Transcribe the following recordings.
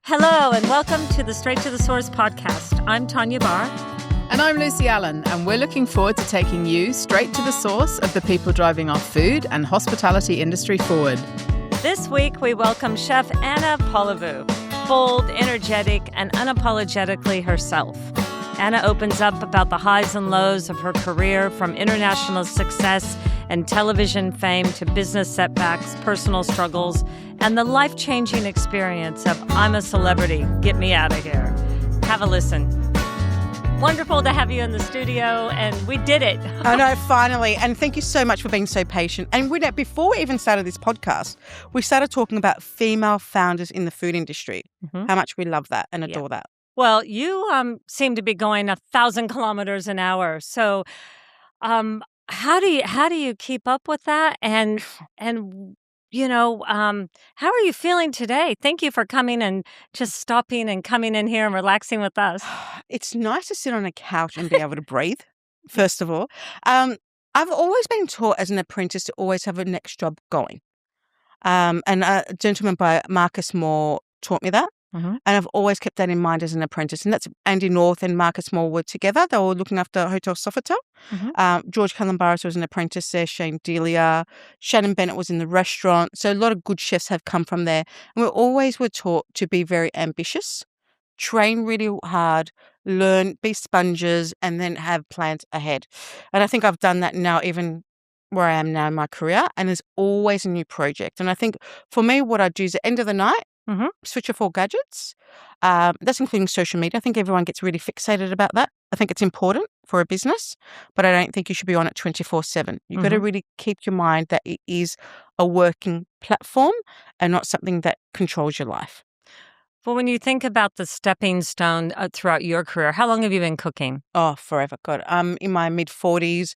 Hello, and welcome to the Straight to the Source podcast. I'm Tawnya Bahr. And I'm Lucy Allen, and we're looking forward to taking you straight to the source of the people driving our food and hospitality industry forward. This week, we welcome Chef Anna Polyviou, bold, energetic, and unapologetically herself. Anna opens up about the highs and lows of her career, from international success and television fame to business setbacks, personal struggles, and the life-changing experience of I'm a celebrity, get me out of here. Have a listen. Wonderful to have you in the studio, and we did it. I know, finally. And thank you so much for being so patient. And before we even started this podcast, we started talking about female founders in the food industry, how much we love that and adore that. Well, you seem to be going 1,000 kilometers an hour. So how do you keep up with that? And how are you feeling today? Thank you for coming and just stopping and coming in here and relaxing with us. It's nice to sit on a couch and be able to breathe, first of all. I've always been taught as an apprentice to always have a next job going. And a gentleman by Marcus Moore taught me that. And I've always kept that in mind as an apprentice. And that's Andy North and Marcus Moore were together. They were looking after Hotel Sofitel. George Callenbaris was an apprentice there. Shane Delia. Shannon Bennett was in the restaurant. So a lot of good chefs have come from there. And we always were taught to be very ambitious, train really hard, learn, be sponges, and then have plans ahead. And I think I've done that now, even where I am now in my career. And there's always a new project. And I think for me, what I do is at the end of the night, switch off all gadgets. That's including social media. I think everyone gets really fixated about that. I think it's important for a business, but I don't think you should be on it 24/7. You've got to really keep your mind that it is a working platform and not something that controls your life. Well, when you think about the stepping stone throughout your career, how long have you been cooking? Oh, forever. God, I'm in my mid-40s.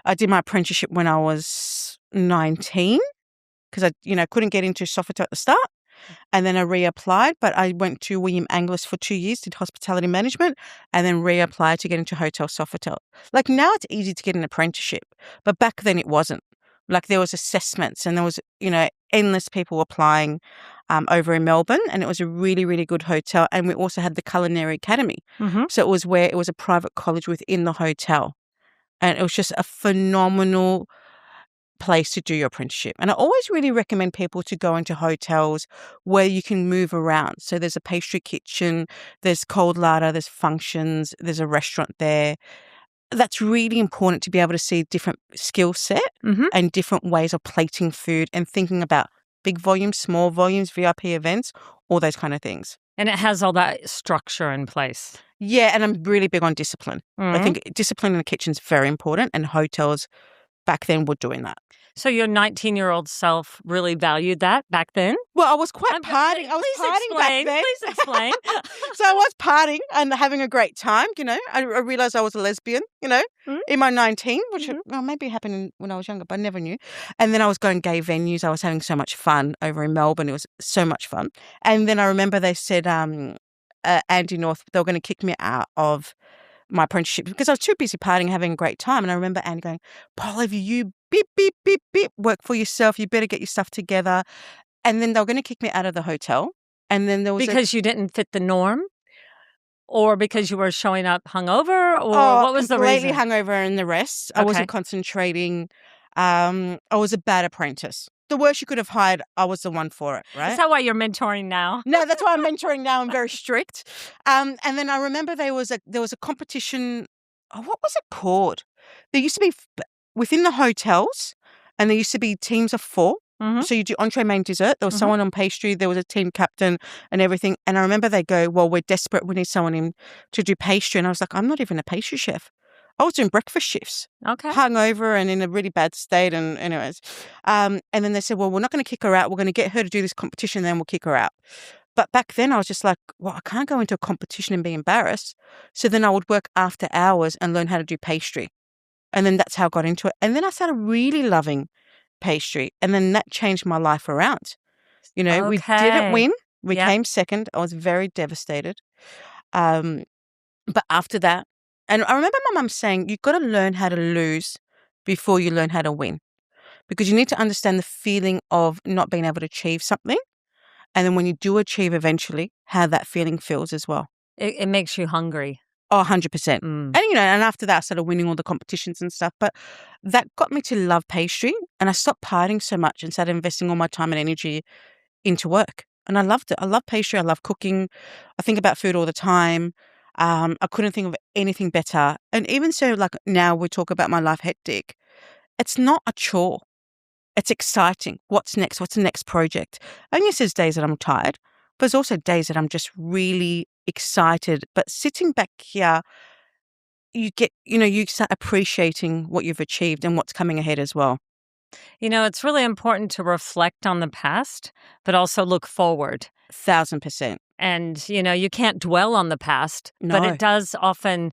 I did my apprenticeship when I was 19 because I couldn't get into Sofitel at the start. And then I reapplied, but I went to William Anglis for 2 years, did hospitality management, and then reapplied to get into Hotel Sofitel. Like now it's easy to get an apprenticeship, but back then it wasn't. Like there was assessments and there was, endless people applying over in Melbourne, and it was a really, really good hotel. And we also had the Culinary Academy. So it was a private college within the hotel. And it was just a phenomenal place to do your apprenticeship. And I always really recommend people to go into hotels where you can move around. So there's a pastry kitchen, there's cold larder, there's functions, there's a restaurant there. That's really important to be able to see different skill set and different ways of plating food and thinking about big volumes, small volumes, VIP events, all those kind of things. And it has all that structure in place. Yeah, and I'm really big on discipline. I think discipline in the kitchen is very important, and hotels back then were doing that. So your 19-year-old self really valued that back then? Well, I was quite partying. I was partying back then. Please explain. So I was partying and having a great time, I realised I was a lesbian, in my 19, which maybe happened when I was younger, but I never knew. And then I was going gay venues. I was having so much fun over in Melbourne. It was so much fun. And then I remember they said, Andy North, they were going to kick me out of my apprenticeship because I was too busy partying, having a great time. And I remember Andy going, Polyviou, you beep, beep, beep, beep, work for yourself. You better get your stuff together. And then they were going to kick me out of the hotel. And then there was because you didn't fit the norm, or because you were showing up hungover, or what was the reason? Completely hungover and the rest. I wasn't concentrating. I was a bad apprentice. The worst you could have hired, I was the one for it, right? Is that why you're mentoring now? No, that's why I'm mentoring now. I'm very strict. And then I remember there was a competition. Oh, what was it called? There used to be within the hotels, and there used to be teams of 4. So you do entree, main, dessert. There was someone on pastry. There was a team captain and everything. And I remember they go, well, we're desperate. We need someone in to do pastry. And I was like, I'm not even a pastry chef. I was doing breakfast shifts, hungover and in a really bad state. And anyways, and then they said, well, we're not going to kick her out. We're going to get her to do this competition, then we'll kick her out. But back then I was just like, well, I can't go into a competition and be embarrassed. So then I would work after hours and learn how to do pastry. And then that's how I got into it. And then I started really loving pastry. And then that changed my life around. We didn't win. We came second. I was very devastated. But after that, and I remember my mum saying, you've got to learn how to lose before you learn how to win. Because you need to understand the feeling of not being able to achieve something And then when you do achieve eventually, how that feeling feels as well. It makes you hungry. Oh, 100%. Mm. And, and after that, I started winning all the competitions and stuff. But that got me to love pastry. And I stopped partying so much and started investing all my time and energy into work. And I loved it. I love pastry. I love cooking. I think about food all the time. I couldn't think of anything better. And even so, like now we talk about my life hectic. It's not a chore. It's exciting. What's next? What's the next project? And yes, there's days that I'm tired, but there's also days that I'm just really excited. But sitting back here, you get, you start appreciating what you've achieved and what's coming ahead as well. It's really important to reflect on the past, but also look forward. 1,000%. And, you can't dwell on the past, No. but it does often,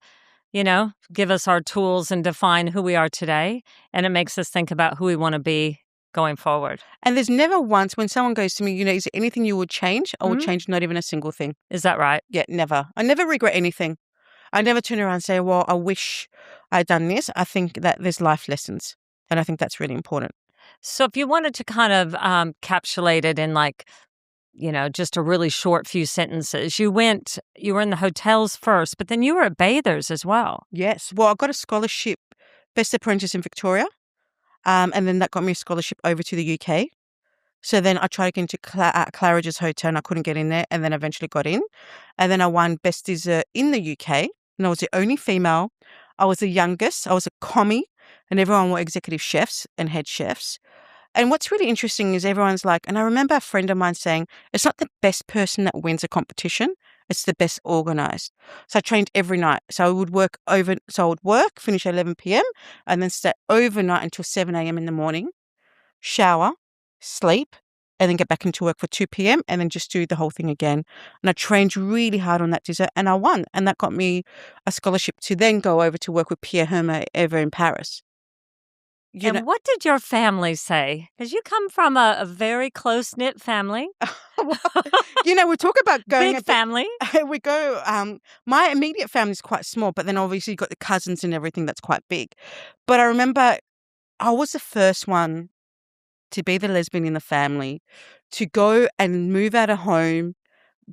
give us our tools and define who we are today. And it makes us think about who we want to be going forward. And there's never once when someone goes to me, is there anything you would change? I would change not even a single thing. Is that right? Yeah, never. I never regret anything. I never turn around and say, well, I wish I'd done this. I think that there's life lessons. And I think that's really important. So if you wanted to kind of encapsulate it in just a really short few sentences, you were in the hotels first, but then you were at Bathers as well. Yes. Well, I got a scholarship, Best Apprentice in Victoria. And then that got me a scholarship over to the UK. So then I tried to get into Claridge's Hotel and I couldn't get in there, and then eventually got in. And then I won Best Dessert in the UK, and I was the only female. I was the youngest. I was a commie, and everyone were executive chefs and head chefs. And what's really interesting is everyone's like, and I remember a friend of mine saying, it's not the best person that wins a competition, it's the best organized. So I trained every night. So I would work, finish at 11 p.m. and then stay overnight until 7 a.m. in the morning, shower, sleep, and then get back into work for 2 p.m. and then just do the whole thing again. And I trained really hard on that dessert and I won. And that got me a scholarship to then go over to work with Pierre Hermé over in Paris. What did your family say? Because you come from a very close-knit family. We talk about going... Big family. We go... my immediate family is quite small, but then obviously you've got the cousins and everything that's quite big. But I remember I was the first one to be the lesbian in the family, to go and move out of home,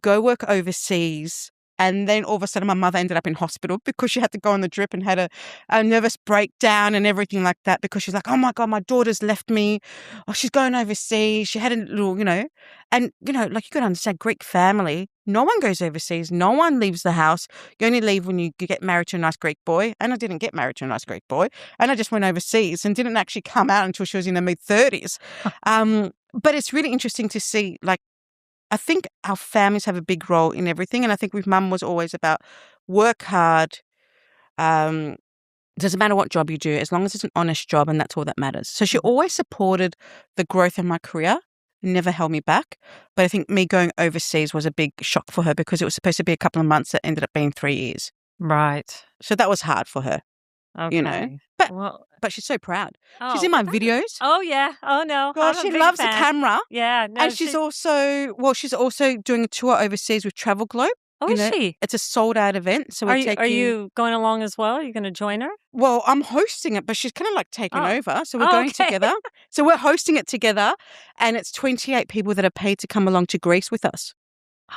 go work overseas. And then all of a sudden my mother ended up in hospital because she had to go on the drip and had a nervous breakdown and everything like that, because she's like, oh my God, my daughter's left me. Oh, she's going overseas. She had a little, and, you got to understand, Greek family, no one goes overseas. No one leaves the house. You only leave when you get married to a nice Greek boy. And I didn't get married to a nice Greek boy. And I just went overseas and didn't actually come out until she was in her mid-30s. But it's really interesting to see, I think our families have a big role in everything. And I think with Mum was always about work hard. Doesn't matter what job you do, as long as it's an honest job, and that's all that matters. So she always supported the growth of my career, never held me back. But I think me going overseas was a big shock for her because it was supposed to be a couple of months that ended up being 3 years. Right. So that was hard for her. Okay. But she's so proud. Oh, she's in my videos. Oh, yeah. Oh, no. God, she loves the camera. Yeah. No, and she's also doing a tour overseas with Travel Globe. Oh, is she? It's a sold out event. So are you going along as well? Are you going to join her? Well, I'm hosting it, but she's kind of taking over. So we're going together. So we're hosting it together. And it's 28 people that are paid to come along to Greece with us.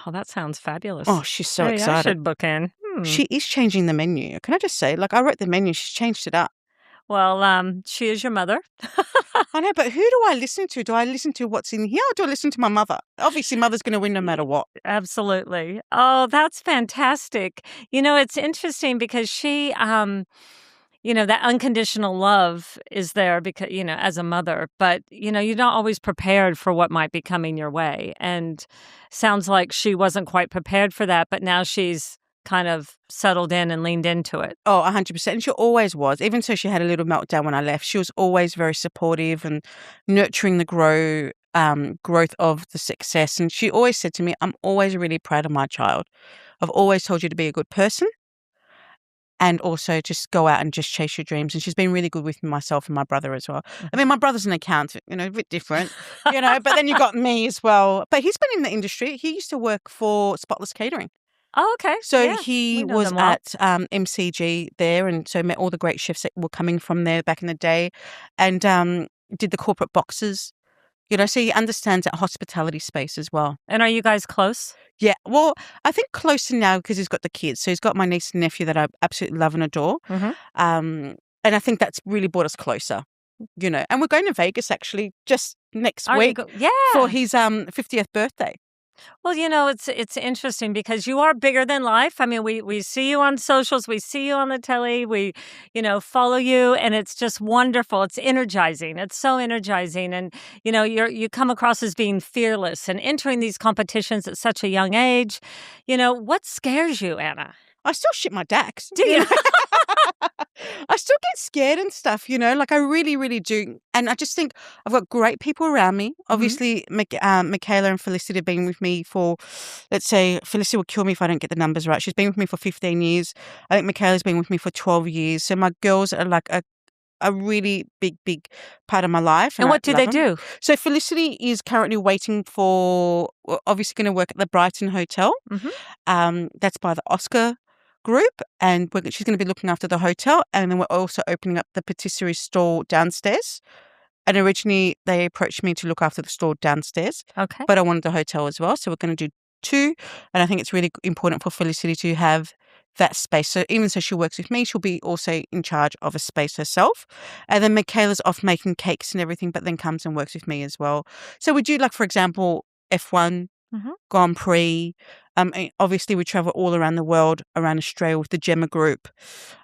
Oh, that sounds fabulous. Oh, she's so excited. I should book in. She is changing the menu. Can I just say, I wrote the menu. She's changed it up. Well, she is your mother. I know, but who do I listen to? Do I listen to what's in here or do I listen to my mother? Obviously, mother's going to win no matter what. Absolutely. Oh, that's fantastic. It's interesting because she, that unconditional love is there because, as a mother, but, you're not always prepared for what might be coming your way. And sounds like she wasn't quite prepared for that, but now she's kind of settled in and leaned into it. Oh, 100%. And she always was. Even so, she had a little meltdown when I left. She was always very supportive and nurturing the growth of the success. And she always said to me, I'm always really proud of my child. I've always told you to be a good person and also just go out and just chase your dreams. And she's been really good with myself and my brother as well. I mean, my brother's an accountant, a bit different, but then you got me as well. But he's been in the industry. He used to work for Spotless Catering. Oh, okay. So he was at MCG there, and so met all the great chefs that were coming from there back in the day, and did the corporate boxes, So he understands that hospitality space as well. And are you guys close? Yeah, well, I think closer now because he's got the kids. So he's got my niece and nephew that I absolutely love and adore. Mm-hmm. And I think that's really brought us closer, And we're going to Vegas actually just next week for his 50th birthday. Well, it's interesting because you are bigger than life. I mean, we see you on socials, we see you on the telly, we, follow you, and it's just wonderful. It's energizing. It's so energizing. And, you come across as being fearless and entering these competitions at such a young age. What scares you, Anna? I still shit my dacks. Do you? I still get scared and stuff, like I really, really do. And I just think I've got great people around me. Obviously, Michaela and Felicity have been with me for, let's say, Felicity will kill me if I don't get the numbers right. She's been with me for 15 years. I think Michaela's been with me for 12 years. So my girls are like a really big, big part of my life. And what do they do? So Felicity is currently waiting for, obviously going to work at the Brighton Hotel. Mm-hmm. That's by the Oscar group, and she's going to be looking after the hotel, and then we're also opening up the patisserie store downstairs. And originally they approached me to look after the store downstairs, but I wanted the hotel as well, so we're going to do two. And I think it's really important for Felicity to have that space. So even so she works with me, she'll be also in charge of a space herself. And then Michaela's off making cakes and everything, but then comes and works with me as well. So we do, like, for example, F1, Grand Prix. Obviously, we travel all around the world, around Australia with the Gemma Group.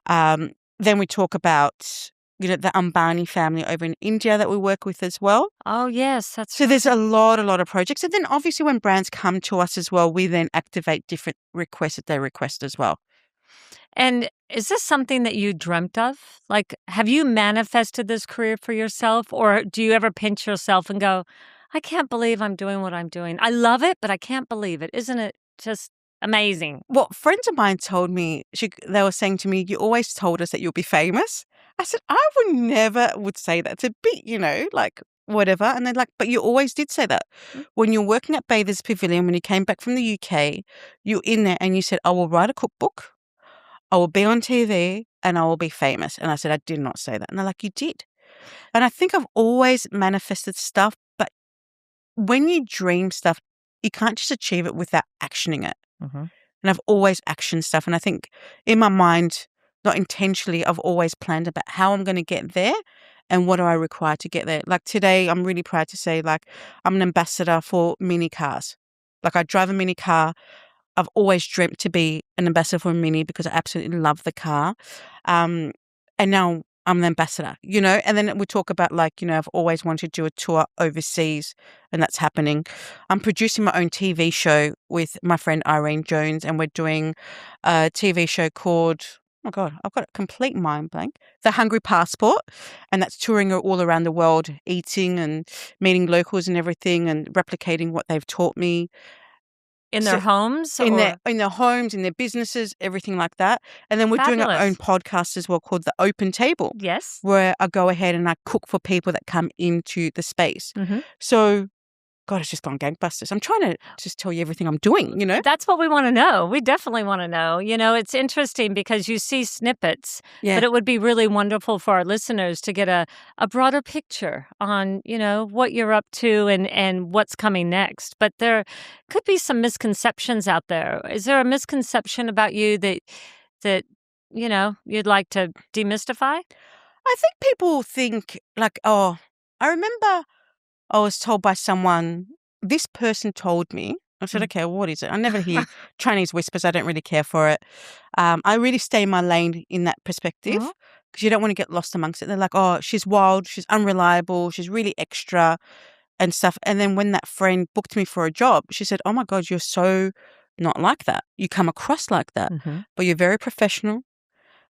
Then we talk about, the Ambani family over in India that we work with as well. Oh, yes. So there's a lot of projects. And then obviously when brands come to us as well, we then activate different requests that they request as well. And is this something that you dreamt of? Like, have you manifested this career for yourself? Or do you ever pinch yourself and go, I can't believe I'm doing what I'm doing. I love it, but I can't believe it. Isn't it just amazing? Well, friends of mine told me, they were saying to me, you always told us that you'll be famous. I said, I would never say that. It's a bit, like whatever. And they're like, but you always did say that. When you're working at Bathers Pavilion, when you came back from the UK, you're in there and you said, I will write a cookbook, I will be on TV, and I will be famous. And I said, I did not say that. And they're like, you did. And I think I've always manifested stuff, but when you dream stuff, you can't just achieve it without actioning it. Mm-hmm. And I've always actioned stuff. And I think in my mind, not intentionally, I've always planned about how I'm going to get there and what do I require to get there. Like today, I'm really proud to say, like, I'm an ambassador for mini cars. Like, I drive a mini car. I've always dreamt to be an ambassador for a mini because I absolutely love the car. And now I'm an ambassador, and then we talk about, like, I've always wanted to do a tour overseas, and that's happening. I'm producing my own TV show with my friend Irene Jones, and we're doing a TV show called, oh my God, I've got a complete mind blank, The Hungry Passport, and that's touring all around the world, eating and meeting locals and everything and replicating what they've taught me. In their homes? In their homes, in their businesses, everything like that. And then we're doing our own podcast as well called The Open Table. Yes. Where I go ahead and I cook for people that come into the space. Mm-hmm. So, God, it's just gone gangbusters. I'm trying to just tell you everything I'm doing, That's what we want to know. We definitely want to know. It's interesting because you see snippets, but it would be really wonderful for our listeners to get a broader picture on, what you're up to and what's coming next. But there could be some misconceptions out there. Is there a misconception about you that you'd like to demystify? I think people think, like, oh, I remember I was told by someone, this person told me. I said, okay, well, what is it? I never hear Chinese whispers. I don't really care for it. I really stay in my lane in that perspective because you don't want to get lost amongst it. They're like, oh, she's wild, she's unreliable, she's really extra and stuff. And then when that friend booked me for a job, she said, oh my God, you're so not like that. You come across like that, but you're very professional.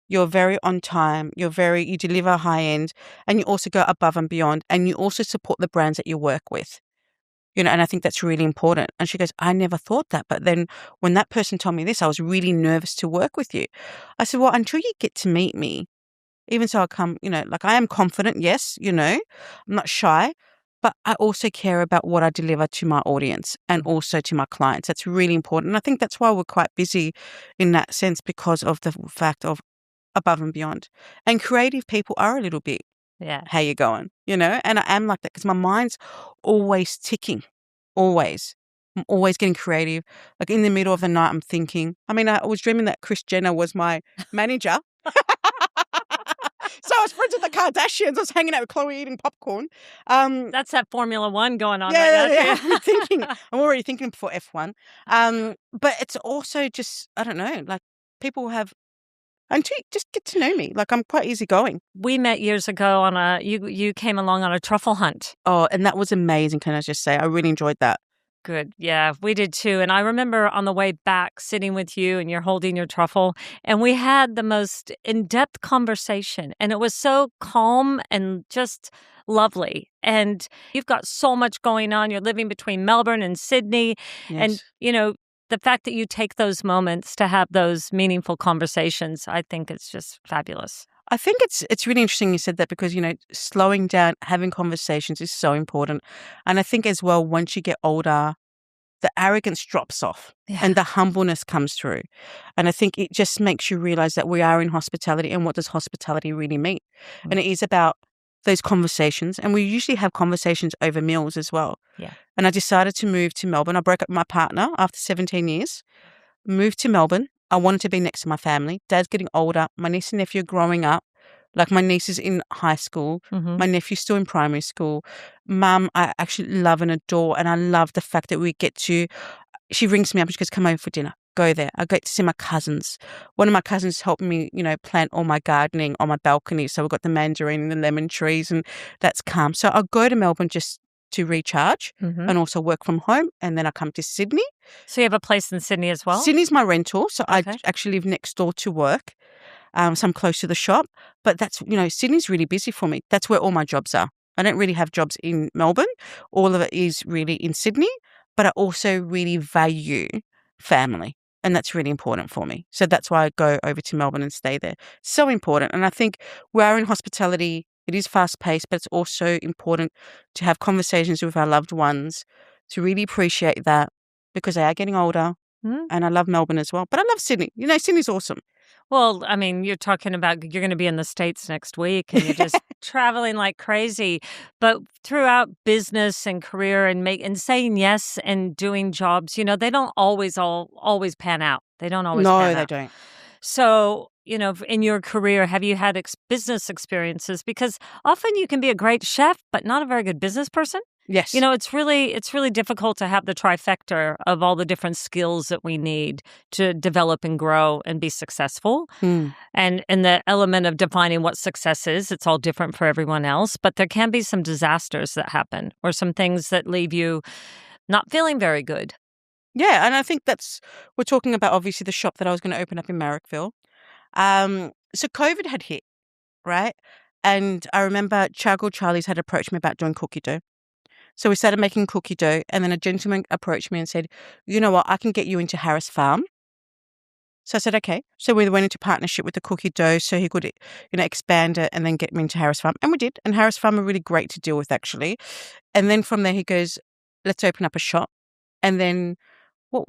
You're very on time, you deliver high end, and you also go above and beyond, and you also support the brands that you work with, and I think that's really important. And she goes, I never thought that. But then when that person told me this, I was really nervous to work with you. I said, well, until you get to meet me, even so I come, like, I am confident, yes, I'm not shy, but I also care about what I deliver to my audience and also to my clients. That's really important. And I think that's why we're quite busy in that sense because of the fact of above and beyond. And creative people are a little bit Yeah. How you going? You know, and I am like that because my mind's always ticking, always. I'm always getting creative. Like in the middle of the night, I'm thinking. I mean, I was dreaming that Kris Jenner was my manager. So I was friends with the Kardashians. I was hanging out with Khloe eating popcorn. That's that Formula One going on yeah, right now. I'm thinking. I'm already thinking before F1. But it's also just, I don't know, like people have, until you just get to know me. Like I'm quite easygoing. We met years ago on you came along on a truffle hunt. Oh, and that was amazing. Can I just say, I really enjoyed that. Good. Yeah, we did too. And I remember on the way back sitting with you and you're holding your truffle and we had the most in-depth conversation and it was so calm and just lovely. And you've got so much going on. You're living between Melbourne and Sydney. Yes. And, you know, the fact that you take those moments to have those meaningful conversations, I think it's just fabulous. I think it's really interesting you said that because, you know, slowing down, having conversations is so important. And I think as well, once you get older, the arrogance drops off and the humbleness comes through. And I think it just makes you realize that we are in hospitality and what does hospitality really mean? Mm. And it is about those conversations. And we usually have conversations over meals as well. Yeah. And I decided to move to Melbourne. I broke up with my partner after 17 years, moved to Melbourne. I wanted to be next to my family. Dad's getting older. My niece and nephew are growing up. Like my niece is in high school. Mm-hmm. My nephew's still in primary school. Mum, I actually love and adore. And I love the fact that we get to, she rings me up and she goes, come over for dinner. Go there. I get to see my cousins. One of my cousins helped me, you know, plant all my gardening on my balcony. So we've got the mandarin and the lemon trees and that's calm. So I'll go to Melbourne just to recharge and also work from home. And then I come to Sydney. So you have a place in Sydney as well? Sydney's my rental. So I actually live next door to work. So I'm close to the shop. But that's, you know, Sydney's really busy for me. That's where all my jobs are. I don't really have jobs in Melbourne. All of it is really in Sydney. But I also really value family. And that's really important for me. So that's why I go over to Melbourne and stay there. So important. And I think we are in hospitality. It is fast-paced, but it's also important to have conversations with our loved ones, to really appreciate that because they are getting older. And I love Melbourne as well. But I love Sydney. You know, Sydney's awesome. Well, I mean, you're talking about you're going to be in the States next week and you're just traveling like crazy. But throughout business and career and saying yes and doing jobs, you know, they don't always pan out. They don't always pan out. No, they don't. So, you know, in your career, have you had business experiences? Because often you can be a great chef, but not a very good business person. Yes. You know, it's really difficult to have the trifecta of all the different skills that we need to develop and grow and be successful. And the element of defining what success is, it's all different for everyone else. But there can be some disasters that happen or some things that leave you not feeling very good. Yeah. And I think we're talking about obviously the shop that I was going to open up in Marrickville. So COVID had hit, right? And I remember Chagall Charlie's had approached me about doing cookie dough. So we started making cookie dough and then a gentleman approached me and said, you know what, I can get you into Harris Farm. So I said, okay. So we went into partnership with the cookie dough so he could, you know, expand it and then get me into Harris Farm. And we did. And Harris Farm are really great to deal with actually. And then from there he goes, let's open up a shop. And then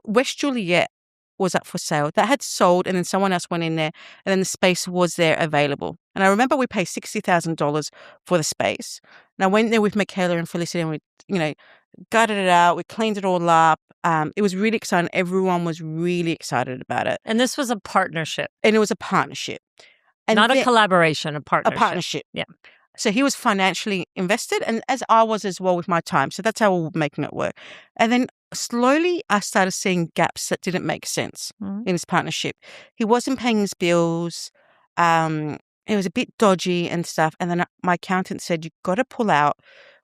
West Juliet was up for sale. That had sold and then someone else went in there and then the space was there available. And I remember we paid $60,000 for the space. And I went there with Michaela and Felicity and we, you know, gutted it out. We cleaned it all up. It was really exciting. Everyone was really excited about it. And this was a partnership. And it was a partnership. And not a collaboration, a partnership. A partnership. Yeah. So he was financially invested and as I was as well with my time. So that's how we were making it work. And then slowly I started seeing gaps that didn't make sense in his partnership. He wasn't paying his bills. It was a bit dodgy and stuff. And then my accountant said, you've got to pull out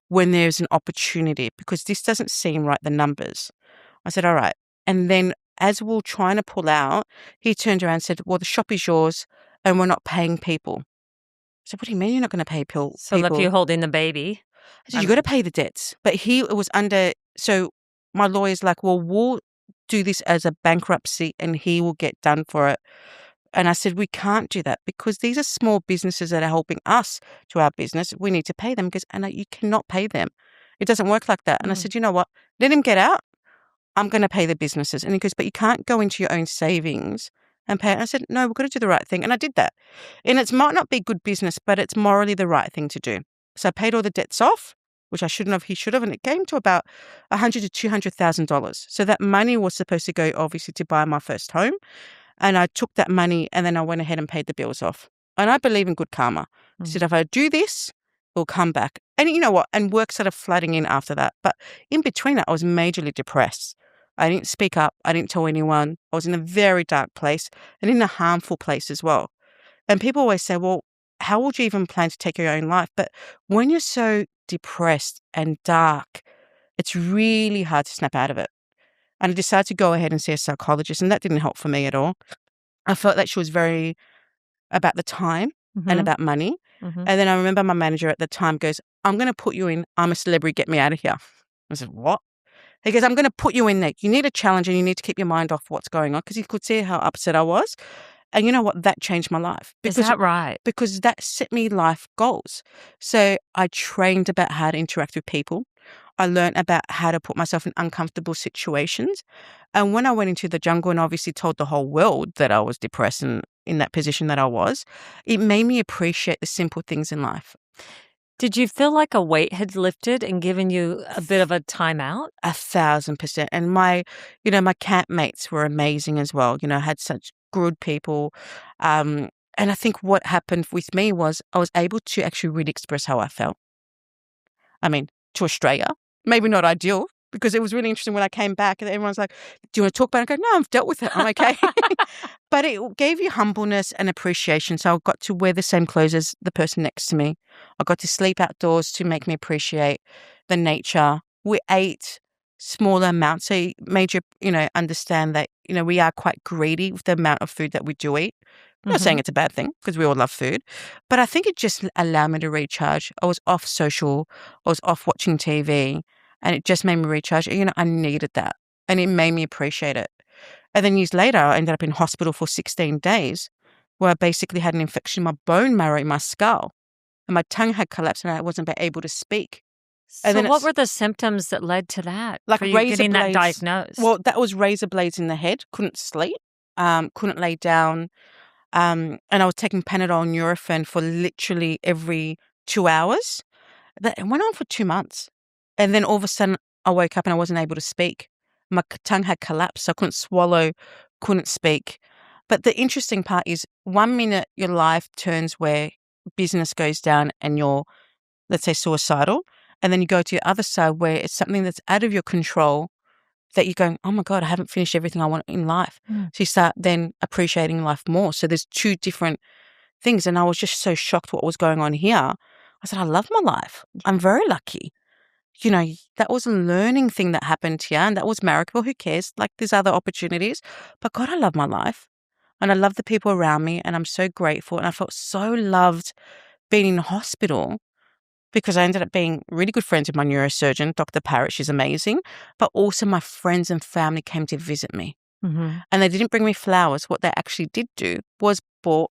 when there's an opportunity because this doesn't seem right, the numbers. I said, all right. And then as we were trying to pull out, he turned around and said, well, the shop is yours and we're not paying people. I said, what do you mean you're not going to pay people? So left you holding the baby. I said, you got to pay the debts. But he was under, so my lawyer's like, well, we'll do this as a bankruptcy and he will get done for it. And I said, we can't do that because these are small businesses that are helping us to our business. We need to pay them because Anna, you cannot pay them. It doesn't work like that. And I said, you know what? Let him get out. I'm going to pay the businesses. And he goes, but you can't go into your own savings and pay it. And I said, no, we've got to do the right thing. And I did that. And it might not be good business, but it's morally the right thing to do. So I paid all the debts off, which I shouldn't have, he should have. And it came to about $100,000 to $200,000. So that money was supposed to go obviously to buy my first home. And I took that money and then I went ahead and paid the bills off. And I believe in good karma. I said, if I do this, it'll come back. And you know what? And work started flooding in after that. But in between it, I was majorly depressed. I didn't speak up. I didn't tell anyone. I was in a very dark place and in a harmful place as well. And people always say, well, how would you even plan to take your own life? But when you're so depressed and dark, it's really hard to snap out of it. And I decided to go ahead and see a psychologist, and that didn't help for me at all. I felt that she was very about the time and about money. And then I remember my manager at the time goes, I'm going to put you in, I'm a celebrity, get me out of here. I said, what? He goes, I'm going to put you in there. You need a challenge and you need to keep your mind off what's going on, because he could see how upset I was. And you know what? That changed my life. Is that right? Because that set me life goals. So I trained about how to interact with people. I learned about how to put myself in uncomfortable situations. And when I went into the jungle and obviously told the whole world that I was depressed and in that position that I was, it made me appreciate the simple things in life. Did you feel like a weight had lifted and given you a bit of a timeout? 1,000%. And my campmates were amazing as well. I had such good people. And I think what happened with me was I was able to actually really express how I felt. I mean, to Australia, maybe not ideal, because it was really interesting when I came back and everyone's like, do you want to talk about it? I go, no, I've dealt with it. I'm okay. But it gave you humbleness and appreciation. So I got to wear the same clothes as the person next to me. I got to sleep outdoors to make me appreciate the nature. We ate smaller amounts. So it made you, understand that, we are quite greedy with the amount of food that we do eat. I'm not saying it's a bad thing, because we all love food, but I think it just allowed me to recharge. I was off social, I was off watching TV, and it just made me recharge. I needed that, and it made me appreciate it. And then years later, I ended up in hospital for 16 days, where I basically had an infection in my bone marrow in my skull, and my tongue had collapsed, and I wasn't able to speak. And so what were the symptoms that led to that? Like for you razor getting blades. That diagnosed? Well, that was razor blades in the head. Couldn't sleep, couldn't lay down. And I was taking Panadol and Nurofen for literally every 2 hours. That it went on for 2 months. And then all of a sudden I woke up and I wasn't able to speak. My tongue had collapsed. So I couldn't swallow, couldn't speak. But the interesting part is 1 minute your life turns where business goes down and you're, let's say, suicidal. And then you go to your other side where it's something that's out of your control, that you're going, oh my God, I haven't finished everything I want in life. So you start then appreciating life more. So there's two different things. And I was just so shocked what was going on here. I said, I love my life. I'm very lucky. That was a learning thing that happened here. And that was miracle. Who cares? Like, there's other opportunities. But God, I love my life. And I love the people around me. And I'm so grateful. And I felt so loved being in hospital, because I ended up being really good friends with my neurosurgeon, Dr. Parrott. She's amazing. But also my friends and family came to visit me. And they didn't bring me flowers. What they actually did do was bought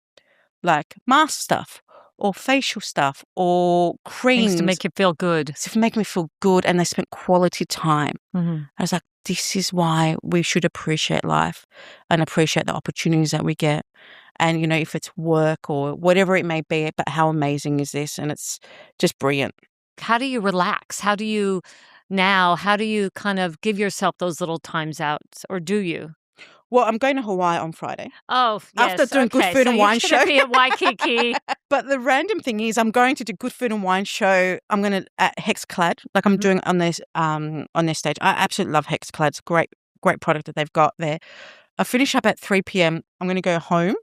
like mask stuff or facial stuff or creams. Things to make you feel good. To make me feel good. And they spent quality time. I was like, this is why we should appreciate life and appreciate the opportunities that we get. And, if it's work or whatever it may be, but how amazing is this? And it's just brilliant. How do you relax? How do you kind of give yourself those little times out, or do you? Well, I'm going to Hawaii on Friday. Oh, yes. After doing Good Food and Wine Show. You're going to be at Waikiki. But the random thing is, I'm going to do Good Food and Wine Show. I'm going to at Hexclad, like I'm doing on their stage. I absolutely love Hexclad. It's a great product that they've got there. I finish up at 3 p.m. I'm going to go home,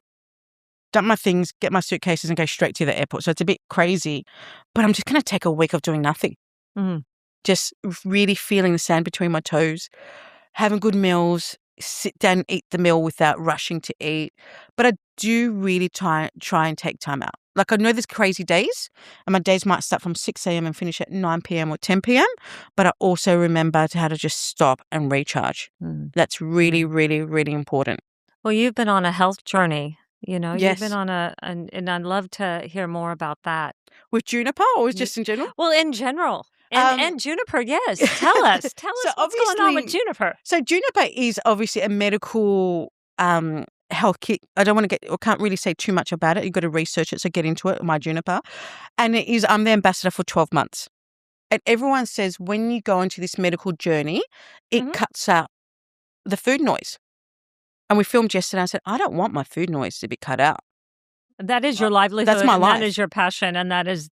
dump my things, get my suitcases and go straight to the airport. So it's a bit crazy, but I'm just going to take a week of doing nothing. Just really feeling the sand between my toes, having good meals, sit down and eat the meal without rushing to eat. But I do really try and take time out. Like, I know there's crazy days and my days might start from 6 a.m. and finish at 9 p.m. or 10 p.m. But I also remember how to just stop and recharge. That's really, really, really important. Well, you've been on a health journey. Yes. You've been on and I'd love to hear more about that. With Juniper, or just in general? Well, in general. And Juniper, yes. Tell us So what's going on with Juniper. So Juniper is obviously a medical health kit. I don't want to get, or can't really say too much about it. You've got to research it, so get into it. My Juniper, and I'm the ambassador for 12 months. And everyone says when you go into this medical journey, it cuts out the food noise. And we filmed yesterday. I said, I don't want my food noise to be cut out. That is your livelihood. That's my life. That is your passion. And that is,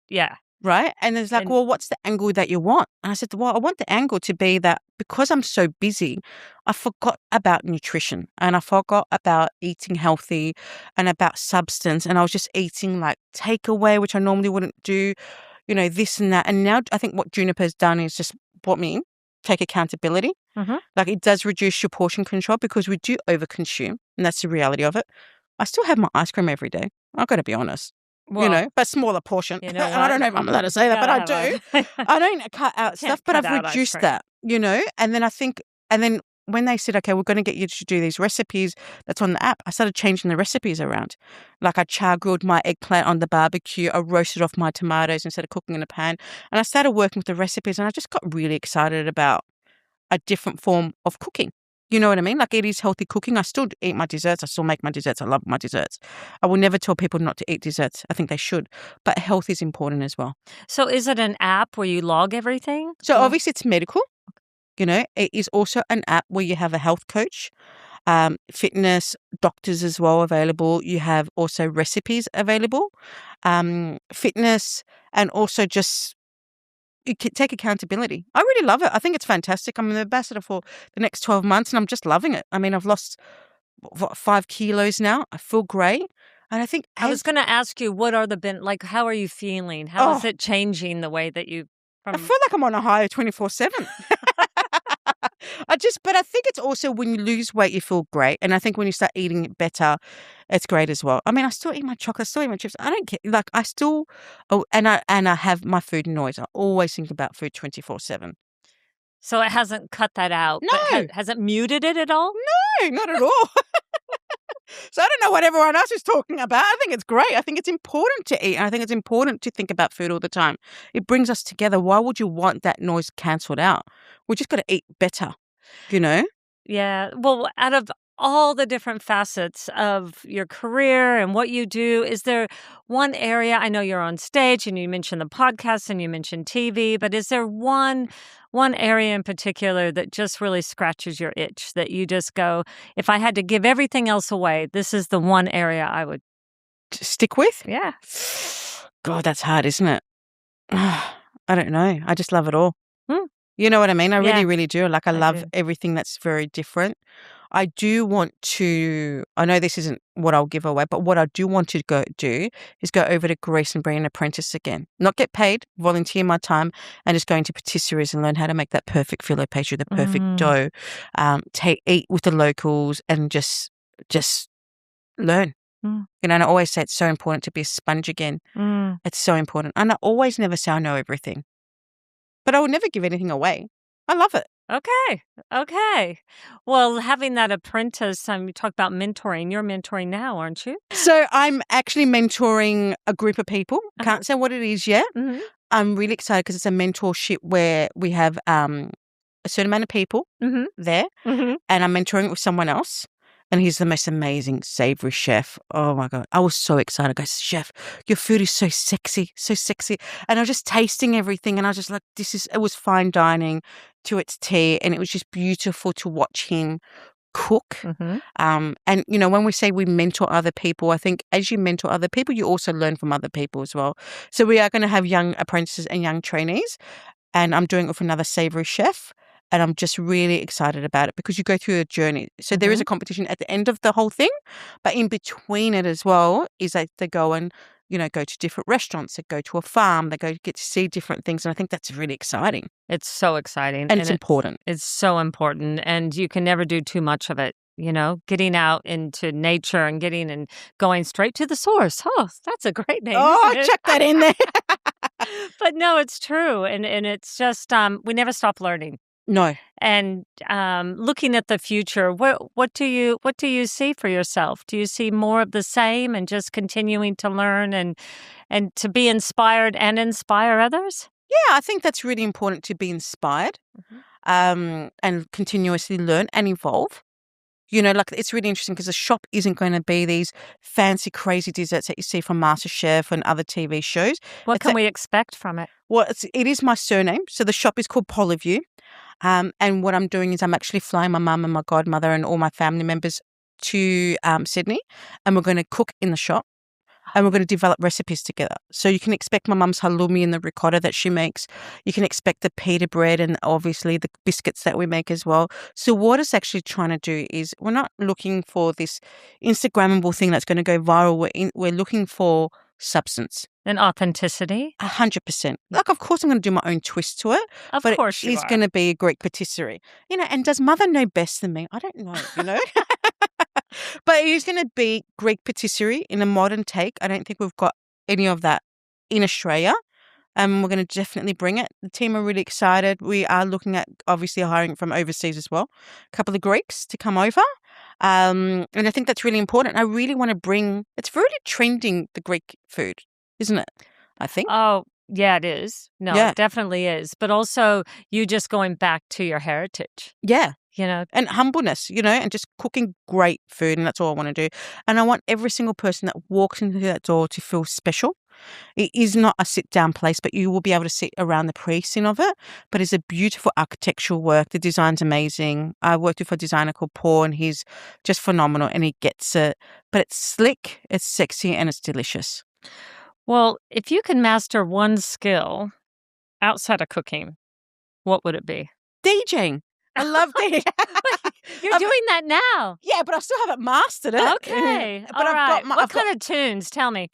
Right? And it's like, well, what's the angle that you want? And I said, well, I want the angle to be that because I'm so busy, I forgot about nutrition and I forgot about eating healthy and about substance. And I was just eating like takeaway, which I normally wouldn't do, this and that. And now I think what Juniper has done is just brought me in, take accountability. Like it does reduce your portion control because we do overconsume. And that's the reality of it. I still have my ice cream every day. I've got to be honest. well, But smaller portion. You know And I don't know if I'm allowed to say that, but I do. I don't cut out stuff, but cut I've out ice reduced cream. that, and then when they said, okay, we're going to get you to do these recipes that's on the app, I started changing the recipes around. Like I char grilled my eggplant on the barbecue. I roasted off my tomatoes instead of cooking in a pan. And I started working with the recipes and I just got really excited about a different form of cooking. You know what I mean? Like it is healthy cooking. I still eat my desserts. I still make my desserts. I love my desserts. I will never tell people not to eat desserts. I think they should. But health is important as well. So is it an app where you log everything? So obviously it's medical. It is also an app where you have a health coach, fitness, doctors as well available. You have also recipes available, fitness, and also just you can take accountability. I really love it. I think it's fantastic. I'm an ambassador for the next 12 months and I'm just loving it. I mean, I've lost 5 kilos now. I feel great. And I think I was going to ask you, what are how are you feeling? How is it changing the way that you... I feel like I'm on a high 24/7. But I think it's also when you lose weight, you feel great. And I think when you start eating it better, it's great as well. I mean, I still eat my chocolate, I still eat my chips. I don't care. Like I still, and I have my food noise. I always think about food 24/7. So it hasn't cut that out? No. But has it muted it at all? No, not at all. So I don't know what everyone else is talking about. I think it's great. I think it's important to eat. And I think it's important to think about food all the time. It brings us together. Why would you want that noise cancelled out? We just got to eat better, Yeah. Well, out of all the different facets of your career and what you do, is there one area? I know you're on stage and you mentioned the podcast and you mentioned TV, but is there one area in particular that just really scratches your itch that you just go, if I had to give everything else away, this is the one area I would stick with? Yeah. God, that's hard, isn't it? I don't know. I just love it all. You know what I mean? I really, really do. Like I love everything that's very different. I do want to, I know this isn't what I'll give away, but what I do want to go do is go over to Greece and bring an apprentice again. Not get paid, volunteer my time, and just go into patisseries and learn how to make that perfect filo pastry, the perfect dough, eat with the locals and just learn. And I always say it's so important to be a sponge again. It's so important. And I always never say I know everything. But I will never give anything away. I love it. Okay. Well, having that apprentice, you talk about mentoring. You're mentoring now, aren't you? So I'm actually mentoring a group of people. Can't say what it is yet. I'm really excited because it's a mentorship where we have a certain amount of people there, and I'm mentoring it with someone else. And he's the most amazing savory chef. Oh my God. I was so excited. I go, chef, your food is so sexy, so sexy. And I was just tasting everything. And I was just like, it was fine dining to its tea. And it was just beautiful to watch him cook. And, when we say we mentor other people, I think as you mentor other people, you also learn from other people as well. So we are going to have young apprentices and young trainees. And I'm doing it with another savory chef. And I'm just really excited about it because you go through a journey. So there is a competition at the end of the whole thing, but in between it as well is that they go and, go to different restaurants, they go to a farm, they go get to see different things. And I think that's really exciting. It's so exciting. And it's important. It's so important. And you can never do too much of it. Getting out into nature and going straight to the source. Oh, that's a great name. Oh, check that in there. But no, it's true. And it's just, we never stop learning. No. And looking at the future, what do you see for yourself? Do you see more of the same and just continuing to learn and to be inspired and inspire others? Yeah, I think that's really important to be inspired and continuously learn and evolve. Like it's really interesting because the shop isn't going to be these fancy, crazy desserts that you see from MasterChef and other TV shows. What can we expect from it? Well, it is my surname. So the shop is called Polyviou. And what I'm doing is I'm actually flying my mum and my godmother and all my family members to Sydney, and we're going to cook in the shop. And we're going to develop recipes together. So you can expect my mum's halloumi and the ricotta that she makes. You can expect the pita bread and obviously the biscuits that we make as well. So what it's actually trying to do is we're not looking for this Instagrammable thing that's going to go viral. We're looking for substance. And authenticity? 100%. Like, of course, I'm going to do my own twist to it. Of but course you it's are. going to be a Greek patisserie. And does mother know best than me? I don't know, But it is going to be Greek patisserie in a modern take. I don't think we've got any of that in Australia. We're going to definitely bring it. The team are really excited. We are looking at obviously hiring from overseas as well. A couple of Greeks to come over. And I think that's really important. I really want to bring, it's really trending, the Greek food, isn't it? I think. Oh, yeah, it is. No, Yeah. it definitely is. But also you just going back to your heritage. Yeah. And humbleness, and just cooking great food. And that's all I want to do. And I want every single person that walks into that door to feel special. It is not a sit-down place, but you will be able to sit around the pre-scene of it. But it's a beautiful architectural work. The design's amazing. I worked with a designer called Paul, and he's just phenomenal, and he gets it. But it's slick, it's sexy, and it's delicious. Well, if you can master one skill outside of cooking, what would it be? DJing. I love DJing. You're doing that now. Yeah, but I still haven't mastered it. Okay. But All right. What got kind of tunes? Tell me.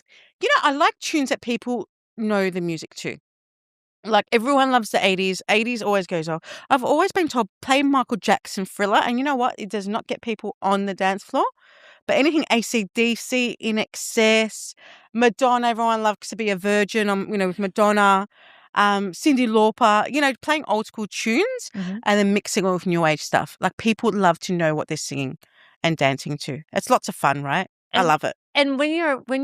I like tunes that people know the music to. Like, everyone loves the 80s. 80s always goes off. I've always been told, play Michael Jackson Thriller. And you know what? It does not get people on the dance floor. But anything AC/DC, In Excess, Madonna, everyone loves to be a virgin, with Madonna, Cyndi Lauper, playing old school tunes and then mixing it with new age stuff. Like, people love to know what they're singing and dancing to. It's lots of fun, right? I love it. And when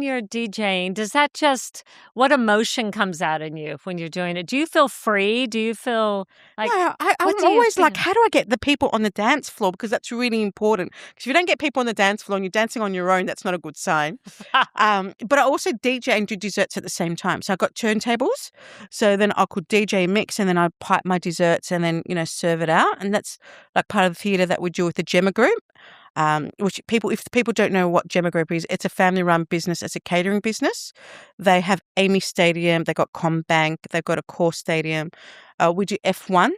you're DJing, does that what emotion comes out in you when you're doing it? Do you feel free? Do you feel like I'm always like, how do I get the people on the dance floor? Because that's really important. Because if you don't get people on the dance floor and you're dancing on your own, that's not a good sign. But I also DJ and do desserts at the same time. So I got turntables. So then I could DJ mix, and then I pipe my desserts and then, serve it out. And that's like part of the theatre that we do with the Gemma Group. If people don't know what Gemma Group is, it's a family-run business. It's a catering business. They have Amy Stadium. They've got Combank. They've got a core stadium. We do F1,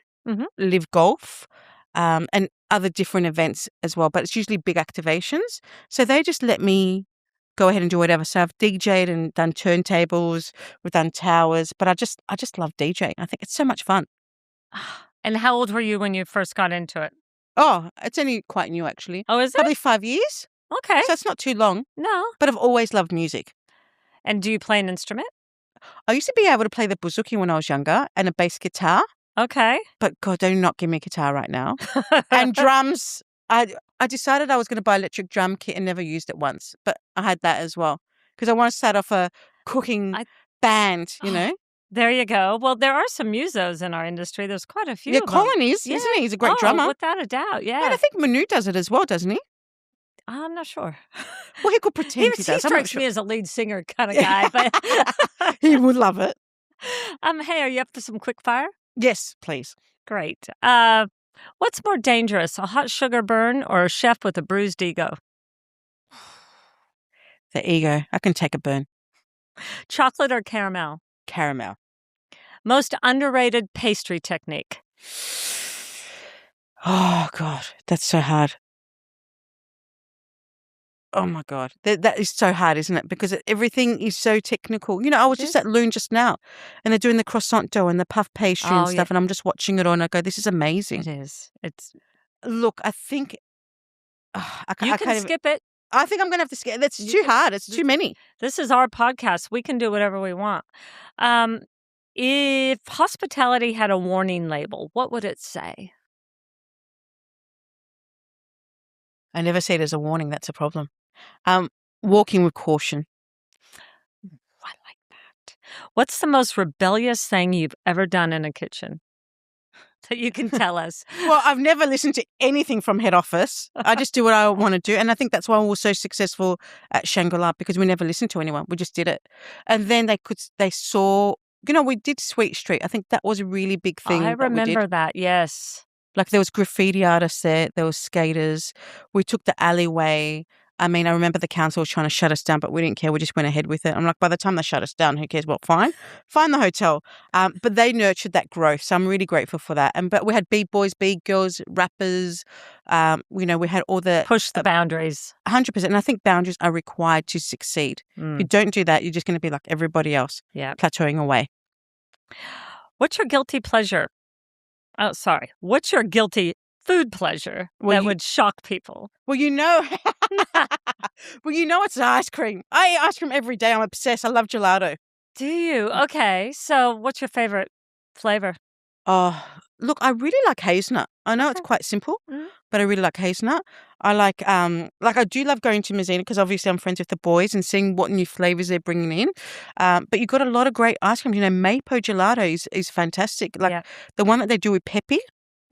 Live Golf, and other different events as well. But it's usually big activations. So they just let me go ahead and do whatever. So I've DJ'd and done turntables. We've done towers. But I just love DJing. I think it's so much fun. And how old were you when you first got into it? Oh, it's only quite new, actually. Oh, is it? Probably 5 years. Okay. So it's not too long. No. But I've always loved music. And do you play an instrument? I used to be able to play the bouzouki when I was younger and a bass guitar. Okay. But God, do not give me a guitar right now. And drums, I decided I was going to buy an electric drum kit and never used it once. But I had that as well. Because I want to start off a cooking band, There you go. Well, there are some musos in our industry. There's quite a few. Yeah, Colin isn't he? He's a great drummer. Without a doubt, yeah. And I think Manu does it as well, doesn't he? I'm not sure. Well, he could pretend he does. He strikes me as a lead singer kind of guy, but he would love it. Hey, are you up for some quick fire? Yes, please. Great. What's more dangerous, a hot sugar burn or a chef with a bruised ego? The ego. I can take a burn. Chocolate or caramel? Caramel. Most underrated pastry technique? Oh, God, that's so hard. Oh, my God. That is so hard, isn't it? Because everything is so technical. I was just at Loon just now, and they're doing the croissant dough and the puff pastry and stuff, and I'm just watching it all, and I go, this is amazing. It is. Look, I think... you can skip it. I think I'm going to have to skip it. That's too hard. It's too many. This is our podcast. We can do whatever we want. If hospitality had a warning label, what would it say? I never see it as a warning. That's a problem. Walking with caution. I like that. What's the most rebellious thing you've ever done in a kitchen? that you can tell us? Well, I've never listened to anything from head office. I just do what I want to do. And I think that's why we were so successful at Shangri-La, because we never listened to anyone. We just did it. And then they saw, we did Sweet Street. I think that was a really big thing. I remember that, yes. Like there was graffiti artists there was skaters. We took the alleyway. I mean, I remember the council was trying to shut us down, but we didn't care. We just went ahead with it. I'm like, by the time they shut us down, who cares? Well, fine the hotel. But they nurtured that growth. So I'm really grateful for that. But we had B-boys, B-girls, rappers. We had all the... Push the boundaries. 100%. And I think boundaries are required to succeed. If you don't do that, you're just going to be like everybody else, plateauing away. What's your guilty pleasure? Oh, sorry. What's your guilty food pleasure that would shock people? Well, it's ice cream. I eat ice cream every day. I'm obsessed. I love gelato. Do you? Okay. So what's your favorite flavor? Oh, look, I really like hazelnut. I know it's quite simple, but I really like hazelnut. I like I do love going to Messina because obviously I'm friends with the boys and seeing what new flavors they're bringing in. But you've got a lot of great ice cream. Mapo gelato is fantastic. The one that they do with Peppy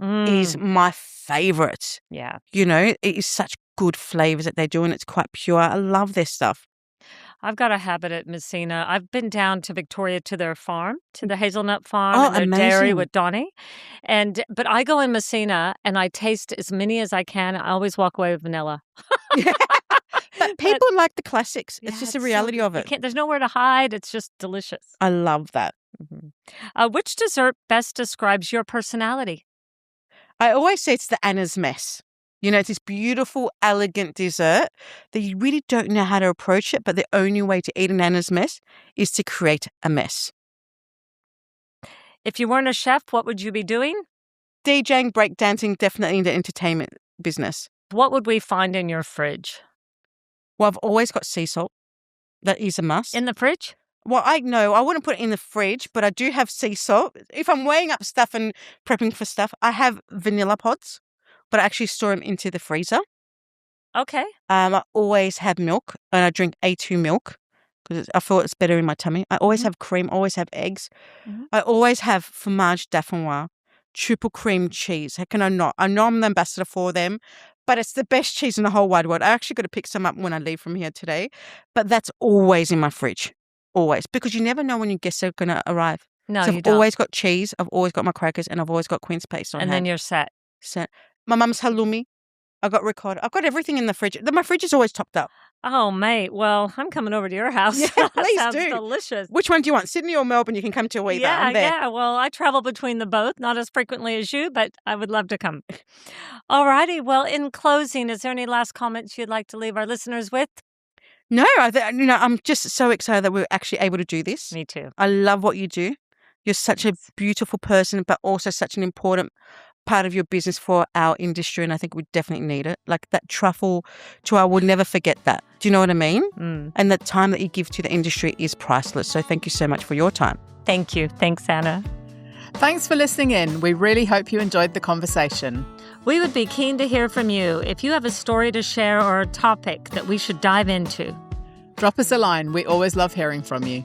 is my favorite. Yeah. It is such good flavors that they do and it's quite pure. I love their stuff. I've got a habit at Messina. I've been down to Victoria to their farm, to the hazelnut farm and their dairy with Donnie. But I go in Messina and I taste as many as I can. I always walk away with vanilla. But people like the classics. It's just the reality of it. There's nowhere to hide. It's just delicious. I love that. Which dessert best describes your personality? I always say it's the Anna's mess. It's this beautiful, elegant dessert that you really don't know how to approach it, but the only way to eat an Anna's mess is to create a mess. If you weren't a chef, what would you be doing? DJing, breakdancing, definitely in the entertainment business. What would we find in your fridge? Well, I've always got sea salt. That is a must. In the fridge? Well, I wouldn't put it in the fridge, but I do have sea salt. If I'm weighing up stuff and prepping for stuff, I have vanilla pods, but I actually store them into the freezer. Okay. I always have milk, and I drink A2 milk because I feel it's better in my tummy. I always have cream, always have eggs. I always have fromage dauphinoise, triple cream cheese. How can I not? I know I'm the ambassador for them, but it's the best cheese in the whole wide world. I actually got to pick some up when I leave from here today, but that's always in my fridge. Always, because you never know when your guests are going to arrive. No, so you I've don't. always got cheese, I've always got my crackers, and I've always got Queen's paste on hand. And then you're set. My mum's halloumi. I've got ricotta. I've got everything in the fridge. My fridge is always topped up. Oh, mate. Well, I'm coming over to your house. Yeah, please Sounds do. delicious. Which one do you want, Sydney or Melbourne? You can come to either. I'm there. Yeah. Well, I travel between the both, not as frequently as you, but I would love to come. All righty. Well, in closing, is there any last comments you'd like to leave our listeners with? No, I'm just so excited that we're actually able to do this. Me too. I love what you do. You're such a beautiful person, but also such an important part of your business for our industry, and I think we definitely need it. Like that truffle tour, I will never forget that. Do you know what I mean? And the time that you give to the industry is priceless. So thank you so much for your time. Thank you. Thanks, Anna. Thanks for listening in. We really hope you enjoyed the conversation. We would be keen to hear from you. If you have a story to share or a topic that we should dive into, drop us a line. We always love hearing from you.